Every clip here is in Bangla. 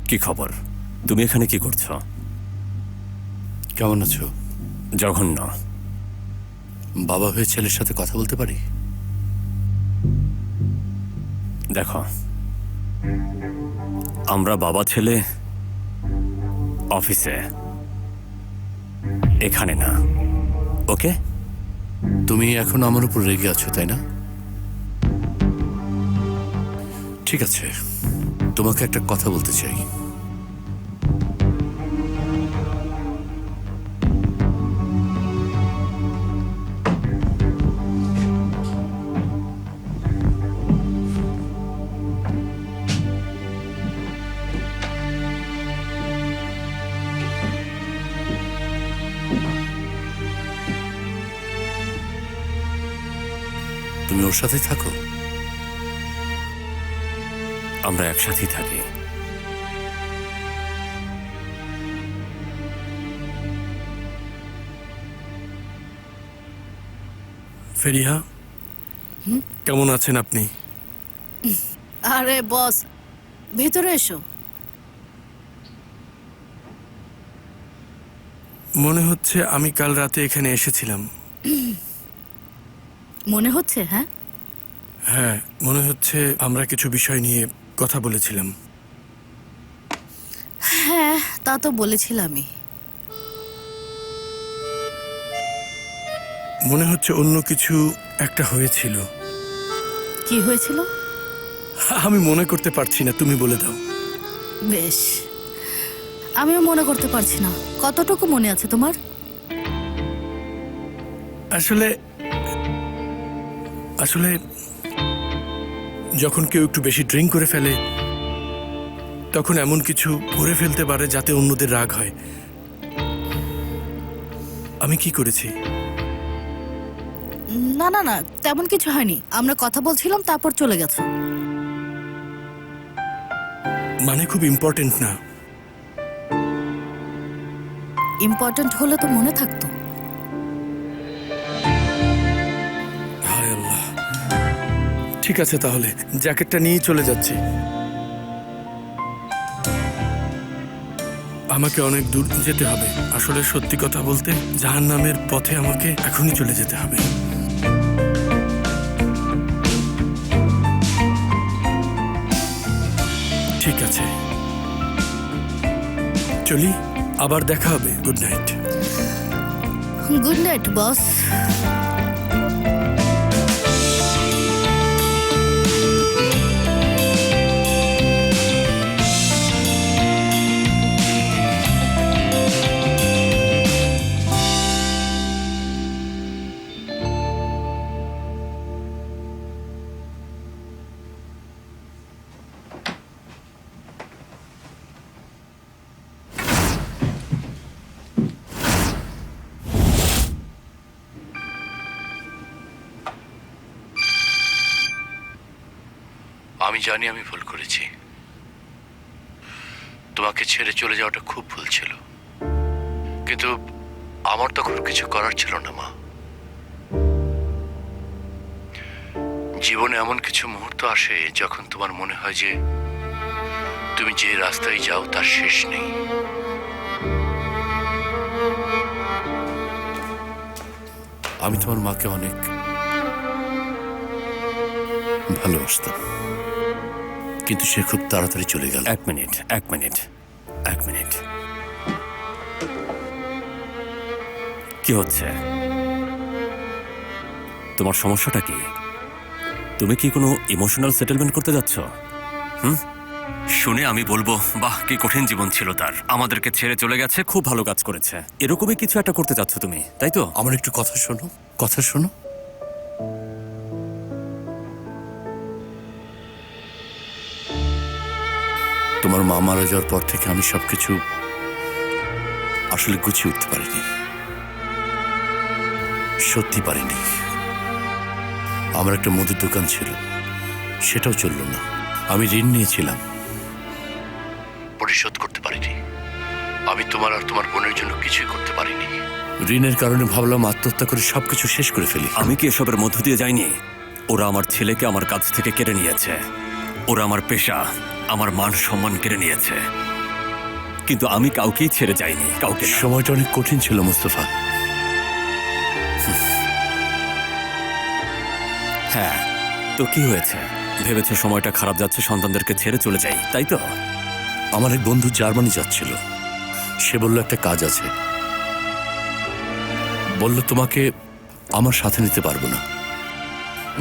কি খবর? তুমি এখানে কি করছো? কেমন আছো? জঘন্য। বাবা হয়ে ছেলের সাথে কথা বলতে পারি? দেখো, আমরা বাবা ছেলে অফিসে, এখানে না। ওকে? তুমি এখন আমার উপর রেগে আছো, তাই না? ঠিক আছে, তোমাকে একটা কথা বলতে চাই। তুমি ওর সাথে থাকো? আমরা একসাথেই থাকি। ফেরিহা, কেমন আছেন আপনি? আরে বস, ভেতরে এসো। মনে হচ্ছে আমি কাল রাতে এখানে এসেছিলাম। মনে হচ্ছে? হ্যাঁ, হ্যাঁ, মনে হচ্ছে আমরা কিছু বিষয় নিয়ে কথা বলেছিলাম। হ্যাঁ, তা তো বলেছিলামই। মনে হচ্ছে অন্য কিছু একটা হয়েছিল। কি হয়েছিল? আমি মনে করতে পারছি না, তুমি বলে দাও। বেশ, আমিও মনে করতে পারছি না। কতটুকু মনে আছে তোমার? আসলে আসলে যখন কেউ একটু বেশি ড্রিঙ্ক করে ফেলে, তখন এমন কিছু করে ফেলতে পারে যাতে অন্যদের রাগ হয়। আমি কি করেছি? না না না, তেমন কিছু হয়নি। আমরা কথা বলছিলাম, তারপর চলে গেছো। মানে খুব ইম্পর্টেন্ট না? ইম্পর্টেন্ট হলে তো মনে থাকতো। হায় আল্লাহ। ঠিক আছে, তাহলে জ্যাকেটটা নিয়েই চলে যাচ্ছি। আমাকে অনেক দূর যেতে হবে। আসলে সত্যি কথা বলতে, জাহান্নামের পথে আমাকে এখনই চলে যেতে হবে। ঠিক আছে, চলি। আবার দেখা হবে। Good night. গুড নাইট বস। আমি জানি আমি ভুল করেছি। তোমাকে ছেড়ে চলে যাওয়াটা খুব ভুল ছিল, কিন্তু আমার তখন কিছু করার ছিল না মা। জীবনে এমন কিছু মুহূর্ত আসে যখন তোমার মনে হয় যে তুমি যে রাস্তায় যাও তার শেষ নেই। আমি তোমার মাকে অনেক ভালোবাসতাম, কিন্তু সে খুব তাড়াতাড়ি চলে গেল। এক মিনিট। কি হচ্ছে? তোমার সমস্যাটা কি? তুমি কি কোনো ইমোশনাল সেটেলমেন্ট করতে যাচ্ছ? শুনে আমি বলবো, বাহ কি কঠিন জীবন ছিল তার, আমাদেরকে ছেড়ে চলে গেছে, খুব ভালো কাজ করেছে, এরকমই কিছু একটা করতে চাচ্ছ তুমি, তাই তো? আমার একটু কথা শোনো, কথা শোনো। তোমার মা মারা যাওয়ার পর থেকে আমি সবকিছু আসলে গুছিয়ে উঠতে পারিনি, সত্যি পারিনি। আমার একটা মুদির দোকান ছিল, সেটাও চলল না। আমি ঋণ নিয়েছিলাম, পরিশোধ করতে পারিনি। আমি তোমার আর তোমার বোনের জন্য কিছুই করতে পারিনি। ঋণের কারণে ভাবলাম আত্মহত্যা করে সবকিছু শেষ করে ফেলি। আমি কি এসবের মধ্য দিয়ে যাইনি? ওরা আমার ছেলেকে আমার কাছ থেকে কেড়ে নিয়েছে, ওরা আমার পেশা, আমার মান সম্মান কেড়ে নিয়েছে। কিন্তু আমি কাউকেই ছেড়ে যাইনি, কাউকে না। সময়টা অনেক কঠিন ছিল মুস্তফা। হ্যাঁ, তো কি হয়েছে? ভেবেছো সময়টা খারাপ যাচ্ছে, সন্তানদেরকে ছেড়ে চলে যাই, তাই তো? আমার এক বন্ধু জার্মানি যাচ্ছিল। সে বলল একটা কাজ আছে, বলল তোমাকে আমার সাথে নিতে পারবো না।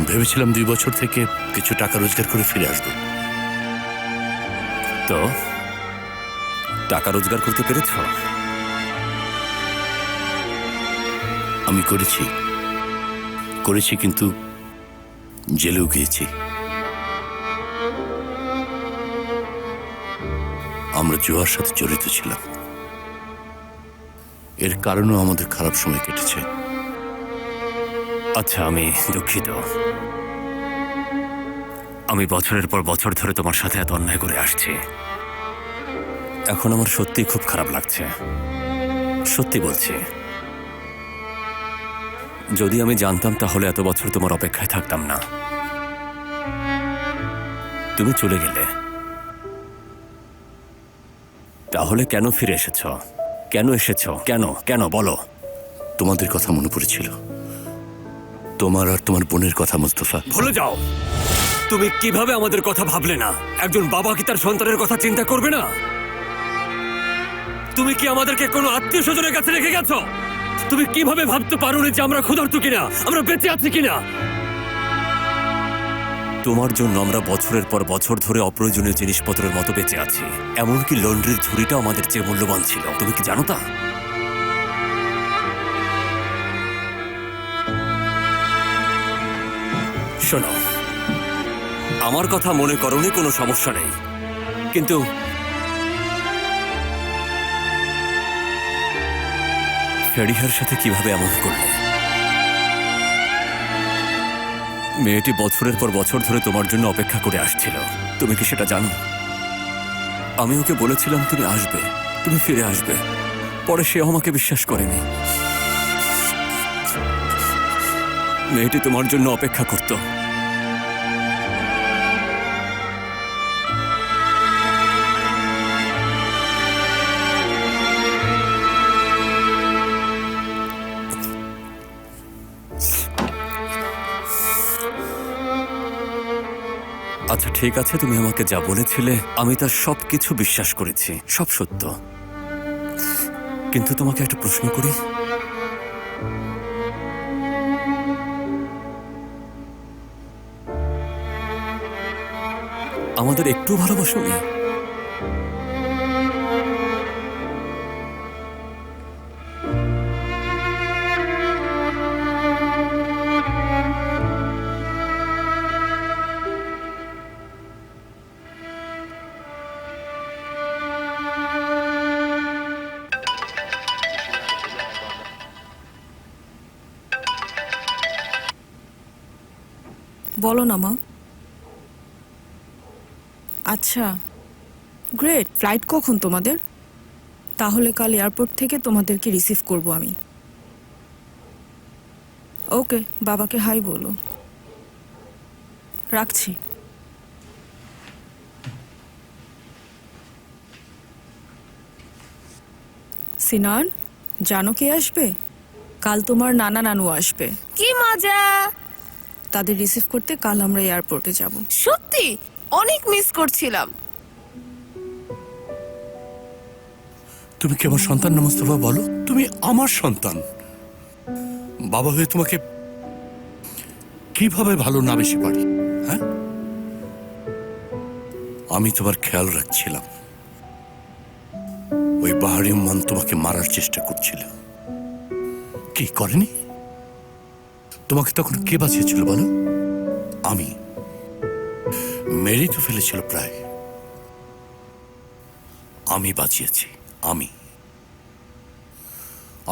ভেবেছিলাম 2 বছর থেকে কিছু টাকা রোজগার করে ফিরে আসবো। তো টাকা রোজগার করতে পেরেছ? আমি করেছি কিন্তু জেলেও গিয়েছি। আমরা জুয়ার সাথে জড়িত ছিলাম, এর কারণেও আমাদের খারাপ সময় কেটেছে। আচ্ছা, আমি দুঃখিত। আমি বছরের পর বছর ধরে তোমার সাথে এত অন্যায় করে আসছি। এখন আমার সত্যি খুব খারাপ লাগছে, সত্যি বলছি। যদি আমি জানতাম তাহলে এত বছর তোমার অপেক্ষায় থাকতাম না। তুমি চলে গেলে, তাহলে কেন ফিরে এসেছ? কেন এসেছ? কেন কেন বলো? তোমাদের কথা মনে পড়েছিল, তোমার আর তোমার বোনের কথা মুস্তফা। ভুলে যাও। তুমি কিভাবে আমাদের কথা ভাবলে না? একজন বাবা কি তার সন্তানের কথা চিন্তা করবে না? তুমি কি আমাদেরকে কোনো আত্মীয় স্বজনের কাছে রেখে গেছো? তুমি কিভাবে ভাবতে পারো যে আমরা ক্ষুধার্ত কিনা, আমরা বেঁচে আছি কিনা? তোমার জন্য আমরা বছরের পর বছর ধরে অপ্রয়োজনীয় জিনিসপত্রের মতো বেঁচে আছি। এমনকি লন্ড্রির ঝুড়িটাও আমাদের চেয়ে মূল্যবান ছিল। তুমি কি জানো তা? শোনো, আমার কথা মনে করোনি, কোনো সমস্যা নেই, কিন্তু ফেরিহার সাথে কিভাবে এমন করলে? মেয়েটি বছরের পর বছর ধরে তোমার জন্য অপেক্ষা করে আসছিল। তুমি কি সেটা জানো? আমি ওকে বলেছিলাম তুমি আসবে, তুমি ফিরে আসবে। পরে সে আমাকে বিশ্বাস করেনি। মেয়েটি তোমার জন্য অপেক্ষা করত। আচ্ছা ঠিক আছে, তুমি আমাকে যা বলেছিলে আমি তার সবকিছু বিশ্বাস করেছি, সব সত্য। কিন্তু তোমাকে একটা প্রশ্ন করি, আমাদের একটু ভালোবাসো নি? বলো না মা। আচ্ছা গ্রেট, ফ্লাইট কখন তোমাদের? তাহলে কাল এয়ারপোর্ট থেকে তোমাদেরকে রিসিভ করব আমি। ওকে, বাবাকে হাই বলো। রাখছি। সিনান, জানো কে আসবে? কাল তোমার নানা নানু আসবে। কি মজা! তাদের রিসিভ করতে কাল আমরা এয়ারপোর্টে যাব। সত্যি অনেক মিস করছিলাম। তুমি কি আমার সন্তান না মুস্তফা? বলো, তুমি আমার সন্তান। বাবা হয়ে তোমাকে কিভাবে ভালো না বেশি পারি? হ্যাঁ, আমি তোমার খেয়াল রাখছিলাম। ওই বাহারি মান তোমাকে মারার চেষ্টা করছিল, কি করেনি? তোমাকে তখন কে বাঁচিয়েছিল বলো? আমি। মেরেই তো ফেলেছিল প্রায়, আমি বাঁচিয়েছি।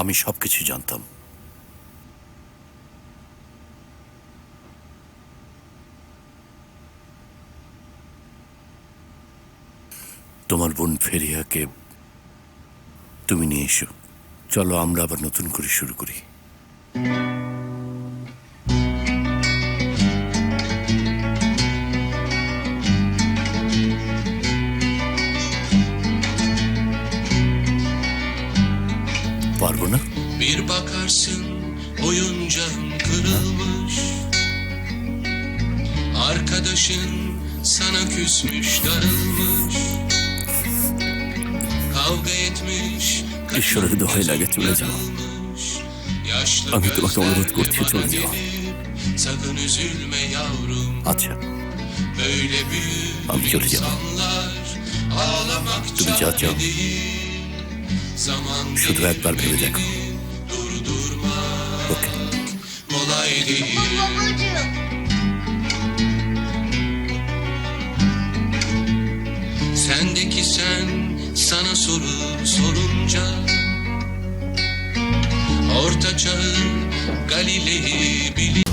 আমি সবকিছু জানতাম। তোমার বোন ফেরিয়াকে তুমি নিয়ে এসো। চলো আমরা আবার নতুন করে শুরু করি। var buna? Bir bakarsın oyuncağın kırılmış, arkadaşın sana küsmüş, darılmış, kavga etmiş, ঈশ্বরের দোহাই লাগে চলে যাও yaşlı আমি তোমাকে অনুরোধ করছি চলে gözlerine যাও gidip, sakın üzülme yavrum, আচ্ছা böyle büyük আমি চলে যাব insanlar ağlamak তুমি যা çare চাও değil, zaman শুধু একবার ভেবে দেখো durdurma ওকে kolay değil. Sendeki sen sana soru sorunca, Orta Çağ'ın Galile'yi bilince